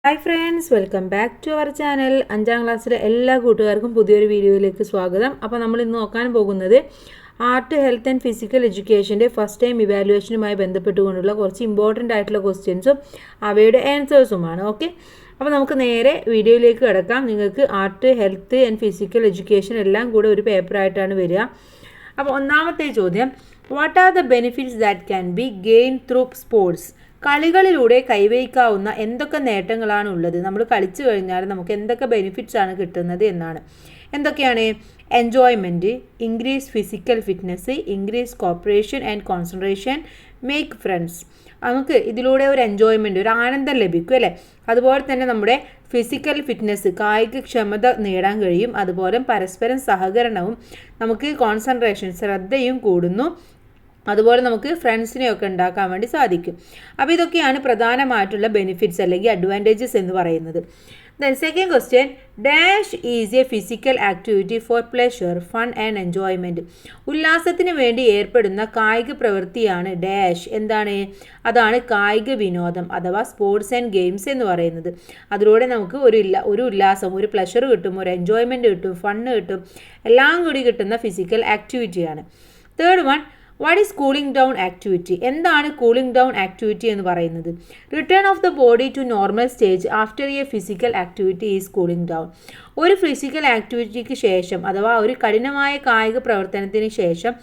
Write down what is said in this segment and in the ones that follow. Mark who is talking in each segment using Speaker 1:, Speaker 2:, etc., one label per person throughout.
Speaker 1: Hi friends, welcome back to our channel. 5ാം ക്ലാസ്സിലെ എല്ലാ കൂട്ടുകാർക്കും പുതിയൊരു വീഡിയോയിലേക്ക് സ്വാഗതം. അപ്പോൾ നമ്മൾ ഇന്ന് നോക്കാൻ പോകുന്നത് ആർട്ട്, ഹെൽത്ത് ആൻഡ് ഫിസിക്കൽ എഡ്യൂക്കേഷൻ്റെ ഫസ്റ്റ് ടൈം ഇവാലുവേഷനുമായി ബന്ധപ്പെട്ടുകൊണ്ടുള്ള കുറച്ച് ഇമ്പോർട്ടൻ്റ് ആയിട്ടുള്ള ക്വസ്റ്റ്യൻസും അവയുടെ ആൻസേഴ്സുമാണ്. ഓക്കെ, അപ്പോൾ നമുക്ക് നേരെ വീഡിയോയിലേക്ക് കിടക്കാം. നിങ്ങൾക്ക് art, health and physical education എല്ലാം കൂടെ ഒരു പേപ്പറായിട്ടാണ് വരിക. അപ്പോൾ ഒന്നാമത്തെ ചോദ്യം, what are the benefits that can be gain through sports? കളികളിലൂടെ കൈവരിക്കാവുന്ന എന്തൊക്കെ നേട്ടങ്ങളാണ് ഉള്ളത്? നമ്മൾ കളിച്ചു കഴിഞ്ഞാൽ നമുക്ക് എന്തൊക്കെ ബെനിഫിറ്റ്സ് ആണ് കിട്ടുന്നത് എന്നാണ്. എന്തൊക്കെയാണ്? Enjoyment, increase physical fitness, increase cooperation and concentration, make friends. നമുക്ക് ഇതിലൂടെ ഒരു എൻജോയ്മെൻറ്റ്, ഒരു ആനന്ദം ലഭിക്കും അല്ലേ? അതുപോലെ തന്നെ നമ്മുടെ ഫിസിക്കൽ ഫിറ്റ്നസ്, കായികക്ഷമത നേടാൻ കഴിയും. അതുപോലെ പരസ്പരം സഹകരണവും, നമുക്ക് കോൺസെൻട്രേഷൻ, ശ്രദ്ധയും കൂടുന്നു. അതുപോലെ നമുക്ക് ഫ്രണ്ട്സിനെയൊക്കെ ഉണ്ടാക്കാൻ വേണ്ടി സാധിക്കും. അപ്പോൾ ഇതൊക്കെയാണ് പ്രധാനമായിട്ടുള്ള ബെനിഫിറ്റ്സ് അല്ലെങ്കിൽ അഡ്വാൻറ്റേജസ് എന്ന് പറയുന്നത്. Then second question, dash is a physical activity for pleasure, fun and enjoyment. ഉല്ലാസത്തിന് വേണ്ടി ഏർപ്പെടുന്ന കായിക പ്രവൃത്തിയാണ് ഡാഷ്. എന്താണ്? അതാണ് കായിക വിനോദം അഥവാ സ്പോർട്സ് ആൻഡ് ഗെയിംസ് എന്ന് പറയുന്നത്. അതിലൂടെ നമുക്ക് ഒരു ഉല്ലാസം, ഒരു പ്ലഷർ കിട്ടും, ഒരു എൻജോയ്മെൻറ്റ് കിട്ടും, ഫണ്ണ് കിട്ടും, എല്ലാം കൂടി കിട്ടുന്ന ഫിസിക്കൽ ആക്ടിവിറ്റിയാണ്. Third one, what is cooling down activity? എന്താണ് കൂളിംഗ് ഡൗൺ ആക്ടിവിറ്റി എന്ന് പറയുന്നത്? Return of the body to normal stage after a physical activity is cooling down. ഒരു ഫിസിക്കൽ ആക്ടിവിറ്റിക്ക് ശേഷം അഥവാ ഒരു കഠിനമായ കായിക പ്രവർത്തനത്തിന് ശേഷം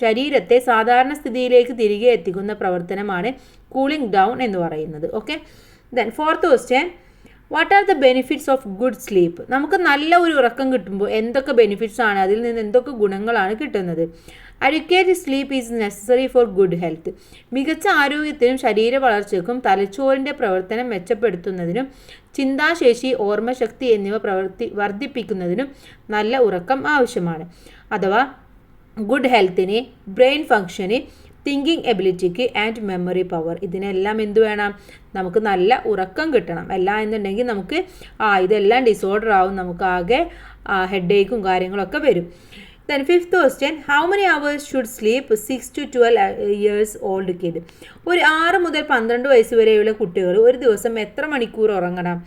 Speaker 1: ശരീരത്തെ സാധാരണ സ്ഥിതിയിലേക്ക് തിരികെ എത്തിക്കുന്ന പ്രവർത്തനമാണ് കൂളിംഗ് ഡൗൺ എന്ന് പറയുന്നത്. Okay, then fourth question, what are the benefits of good sleep? നമുക്ക് നല്ല ഒരു ഉറക്കം കിട്ടുമ്പോൾ എന്തൊക്കെ ബെനിഫിറ്റ്സ് ആണ്, അതിൽ നിന്ന് എന്തൊക്കെ ഗുണങ്ങളാണ് കിട്ടുന്നത്? Advocate sleep is necessary four good health. മികച്ച ആരോഗ്യത്തിനും ശരീര വളർച്ചയ്ക്കും തലച്ചോറിൻ്റെ പ്രവർത്തനം മെച്ചപ്പെടുത്തുന്നതിനും ചിന്താശേഷി, ഓർമ്മശക്തി എന്നിവ വർദ്ധിപ്പിക്കുന്നതിനും നല്ല ഉറക്കം ആവശ്യമാണ്. അഥവാ ഗുഡ് ഹെൽത്തിന്, ബ്രെയിൻ ഫങ്ഷന്, തിങ്കിങ് എബിലിറ്റിക്ക് ആൻഡ് മെമ്മറി പവർ, ഇതിനെല്ലാം എന്ത് വേണം? നമുക്ക് നല്ല ഉറക്കം കിട്ടണം. അല്ല എന്നുണ്ടെങ്കിൽ നമുക്ക് ഇതെല്ലാം ഡിസോർഡർ ആവും, നമുക്ക് ആകെ ഹെഡേക്കും കാര്യങ്ങളൊക്കെ വരും. Then fifth question, how many hours should sleep 6 to 12 years old kid? ഒരു 6 മുതൽ 12 വയസ്സ് വരെയുള്ള കുട്ടികൾ ഒരു ദിവസം എത്ര മണിക്കൂർ ഉറങ്ങണം?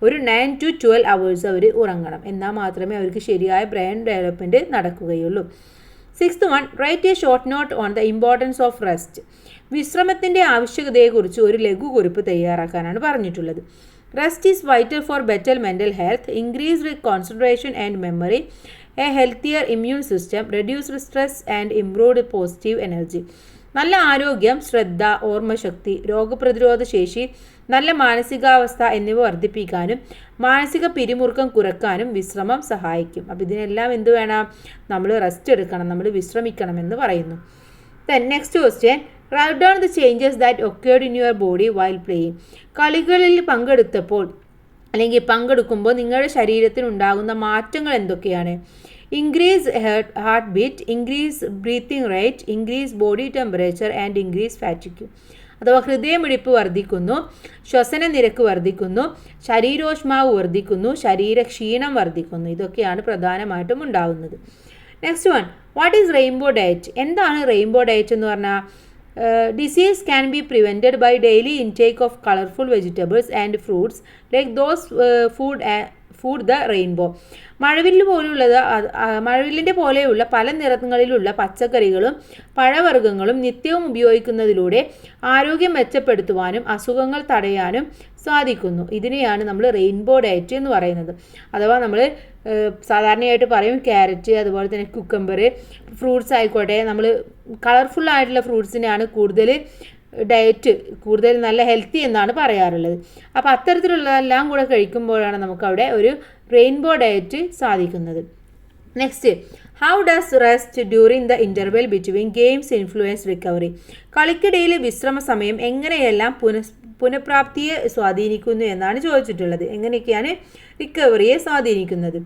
Speaker 1: ഒരു 9 to 12 അവേഴ്സ് അവർ ഉറങ്ങണം. എന്നാൽ മാത്രമേ അവർക്ക് ശരിയായ ബ്രെയിൻ ഡെവലപ്മെൻറ്റ് നടക്കുകയുള്ളൂ. Sixth one, write a short note on the importance of rest. വിശ്രമത്തിൻ്റെ ആവശ്യകതയെക്കുറിച്ച് ഒരു ലഘുകുറിപ്പ് തയ്യാറാക്കാനാണ് പറഞ്ഞിട്ടുള്ളത്. Rest is vital for better mental health, increased concentration and memory, a healthier immune system, reduced stress and improved positive energy. നല്ല ആരോഗ്യം, ശ്രദ്ധ, ഓർമ്മശക്തി, രോഗപ്രതിരോധ ശേഷി, നല്ല മാനസികാവസ്ഥ എന്നിവ വർദ്ധിപ്പിക്കാനും മാനസിക പിരിമുറുക്കം കുറയ്ക്കാനും വിശ്രമം സഹായിക്കും. അപ്പോൾ ഇതിനെല്ലാം എന്ത് വേണം? നമ്മൾ റെസ്റ്റ് എടുക്കണം, നമ്മൾ വിശ്രമിക്കണം എന്ന് പറയുന്നു. Then next question, write down the changes that occurred in your body while playing. കളികളിൽ പങ്കെടുക്കുമ്പോൾ നിങ്ങളുടെ ശരീരത്തിന് ഉണ്ടാകുന്ന മാറ്റങ്ങൾ എന്തൊക്കെയാണ്? Increase heart beat, increase breathing rate, increase body temperature and increase fatigue. അഥവാ ഹൃദയമിടിപ്പ് വർദ്ധിക്കുന്നു, ശ്വസന നിരക്ക് വർദ്ധിക്കുന്നു, ശരീരോഷ്മാവ് വർദ്ധിക്കുന്നു, ശരീരക്ഷീണം വർദ്ധിക്കുന്നു. ഇതൊക്കെയാണ് പ്രധാനമായിട്ടും ഉണ്ടാകുന്നത്. Next one, what is rainbow diet? എന്താണ് റെയിൻബോ ഡയറ്റ് എന്ന് പറഞ്ഞാൽ? Disease can be prevented by daily intake of colourful vegetables and fruits like those food the rainbow. മഴവില്ലിൻ്റെ പോലെയുള്ള പല നിറങ്ങളിലുള്ള പച്ചക്കറികളും പഴവർഗ്ഗങ്ങളും നിത്യവും ഉപയോഗിക്കുന്നതിലൂടെ ആരോഗ്യം മെച്ചപ്പെടുത്തുവാനും അസുഖങ്ങൾ തടയാനും സാധിക്കുന്നു. ഇതിനെയാണ് നമ്മൾ റെയിൻബോ ഡയറ്റ് എന്ന് പറയുന്നത്. അഥവാ നമ്മൾ സാധാരണയായിട്ട് പറയും ക്യാരറ്റ്, അതുപോലെ തന്നെ കുക്കമ്പർ, ഫ്രൂട്ട്സ് ആയിക്കോട്ടെ, നമ്മൾ കളർഫുള്ളായിട്ടുള്ള ഫ്രൂട്ട്സിനെയാണ് കൂടുതൽ നല്ല ഹെൽത്തി എന്നാണ് പറയാറുള്ളത്. അപ്പോൾ അത്തരത്തിലുള്ളതെല്ലാം കൂടെ കഴിക്കുമ്പോഴാണ് നമുക്കവിടെ ഒരു റെയിൻബോ ഡയറ്റ് സാധിക്കുന്നത്. Next, how does rest during the interval between games influence recovery? കളിക്കിടയിൽ വിശ്രമ സമയം എങ്ങനെയെല്ലാം പുനഃപ്രാപ്തിയെ സ്വാധീനിക്കുന്നു എന്നാണ് ചോദിച്ചിട്ടുള്ളത്. എങ്ങനെയൊക്കെയാണ് റിക്കവറിയെ സ്വാധീനിക്കുന്നത്?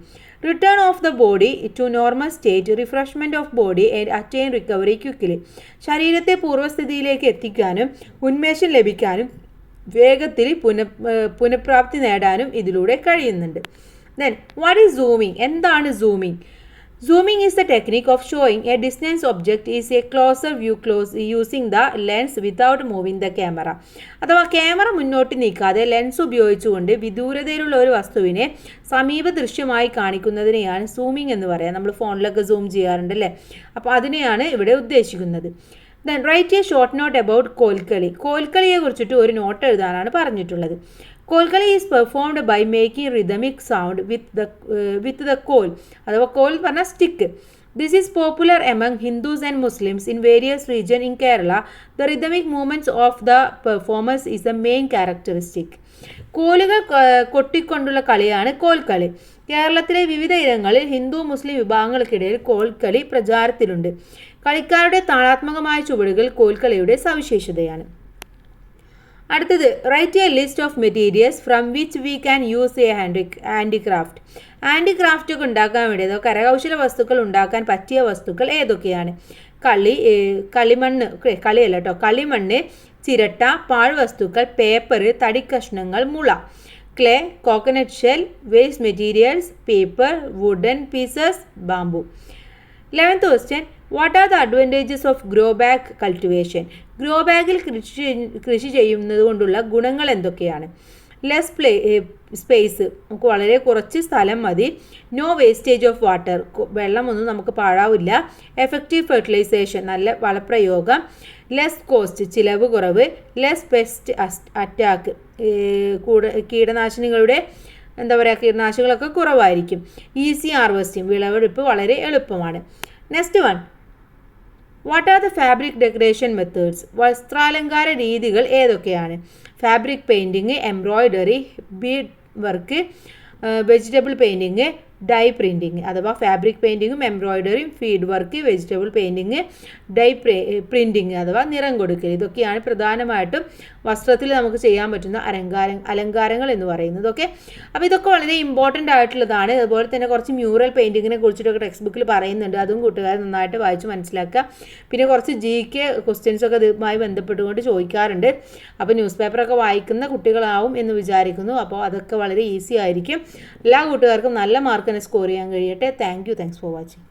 Speaker 1: Return of the body to normal state, refreshment of body and attain recovery quickly. ശരീരത്തെ പൂർവ്വസ്ഥിതിയിലേക്ക് എത്തിക്കാനും ഉന്മേഷം ലഭിക്കാനും വേഗത്തിൽ പുനഃപ്രാപ്തി നേടാനും ഇതിലൂടെ കഴിയുന്നുണ്ട്. Then what is zooming? എന്താണ് zooming? Zooming is the technique of showing a distant object is a closer view using the lens without moving the camera. അഥവാ ക്യാമറ മുന്നോട്ട് നീക്കാതെ ലെൻസ് ഉപയോഗിച്ചുകൊണ്ട് വിദൂരതയിലുള്ള ഒരു വസ്തുവിനെ സമീപ ദൃശ്യമായി കാണിക്കുന്നതിനെയാണ് സൂമിംഗ് എന്ന് പറയുക. നമ്മൾ ഫോണിലൊക്കെ സൂം ചെയ്യാറുണ്ട് അല്ലേ? അപ്പോൾ അതിനെയാണ് ഇവിടെ ഉദ്ദേശിക്കുന്നത്. Then write a short note about Kolkali. കോൽക്കളിയെ കുറിച്ചിട്ട് ഒരു നോട്ട് എഴുതാനാണ് പറഞ്ഞിട്ടുള്ളത്. Kolkali is performed by making rhythmic sound with the കോൽ, അഥവാ കോൽ എന്ന് പറഞ്ഞാൽ stick. This is popular among Hindus and Muslims in various region in Kerala. The rhythmic movements of the performance is the main characteristic. കോലുകൾ കൊട്ടിക്കൊണ്ടുള്ള കളിയാണ് കോൽക്കളി. കേരളത്തിലെ വിവിധ ഇടങ്ങളിൽ ഹിന്ദു മുസ്ലിം വിഭാഗങ്ങൾക്കിടയിൽ കോൽക്കളി പ്രചാരത്തിലുണ്ട്. കളിക്കാരുടെ താളാത്മകമായ ചുവടുകൾ കോൽക്കളിയുടെ സവിശേഷതയാണ്. അടുത്തത് write a list of materials from which we can use A handicraft. Handicraft ഒക്കെ ഉണ്ടാക്കാൻ വേണ്ടി അതോ കരകൗശല വസ്തുക്കൾ ഉണ്ടാക്കാൻ പറ്റിയ വസ്തുക്കൾ ഏതൊക്കെയാണ്? കളിമണ്ണ്, ചിരട്ട, പാഴ്വസ്തുക്കൾ, പേപ്പർ, തടിക്കഷ്ണങ്ങൾ, മുള. Clay, coconut shell, waste materials, paper, wooden pieces, bamboo. 11th question, what are the advantages of grow bag cultivation? Grow ബാഗിൽ കൃഷി ചെയ്യുന്നത് കൊണ്ടുള്ള ഗുണങ്ങൾ എന്തൊക്കെയാണ്? ലെസ് സ്പേസ്, നമുക്ക് വളരെ കുറച്ച് സ്ഥലം മതി. നോ വേസ്റ്റേജ് ഓഫ് വാട്ടർ, വെള്ളമൊന്നും നമുക്ക് പാഴാവില്ല. എഫക്റ്റീവ് ഫെർട്ടിലൈസേഷൻ, നല്ല വളപ്രയോഗം. ലെസ് കോസ്റ്റ്, ചിലവ് കുറവ്. ലെസ് പെസ്റ്റ് അറ്റാക്ക്, കീടനാശിനികളുടെ കീടനാശിനികളൊക്കെ കുറവായിരിക്കും. ഈസി ഹാർവെസ്റ്റിംഗ്, വിളവെടുപ്പ് വളരെ എളുപ്പമാണ്. Next one, what are the fabric decoration methods? വസ്ത്രാലങ്കാര രീതികൾ ഏതൊക്കെയാണ്? Fabric painting, embroidery, bead work, vegetable painting, dye printing. അഥവാ ഫാബ്രിക് പെയിൻറ്റിങ്ങും എംബ്രോയ്ഡറിയും, feed work, vegetable painting, dye printing അഥവാ നിറം കൊടുക്കൽ. ഇതൊക്കെയാണ് പ്രധാനമായിട്ടും വസ്ത്രത്തിൽ നമുക്ക് ചെയ്യാൻ പറ്റുന്ന അലങ്കാരങ്ങൾ എന്ന് പറയുന്നത്. ഓക്കെ, അപ്പോൾ ഇതൊക്കെ വളരെ ഇമ്പോർട്ടൻ്റ് ആയിട്ടുള്ളതാണ്. അതുപോലെ തന്നെ കുറച്ച് മ്യൂറൽ പെയിൻറ്റിങ്ങിനെ കുറിച്ചിട്ടൊക്കെ ടെക്സ്റ്റ് ബുക്കിൽ പറയുന്നുണ്ട്. അതും കൂട്ടുകാർ നന്നായിട്ട് വായിച്ച് മനസ്സിലാക്കുക. പിന്നെ കുറച്ച് GK ക്വസ്റ്റ്യൻസൊക്കെ ഇതുമായി ബന്ധപ്പെട്ടുകൊണ്ട് ചോദിക്കാറുണ്ട്. അപ്പോൾ ന്യൂസ് പേപ്പറൊക്കെ വായിക്കുന്ന കുട്ടികളാവും എന്ന് വിചാരിക്കുന്നു. അപ്പോൾ അതൊക്കെ വളരെ ഈസി ആയിരിക്കും. എല്ലാ കൂട്ടുകാർക്കും നല്ല മാർക്ക് സ്കോർ ചെയ്യാൻ കഴിയട്ടെ. Thanks for watching.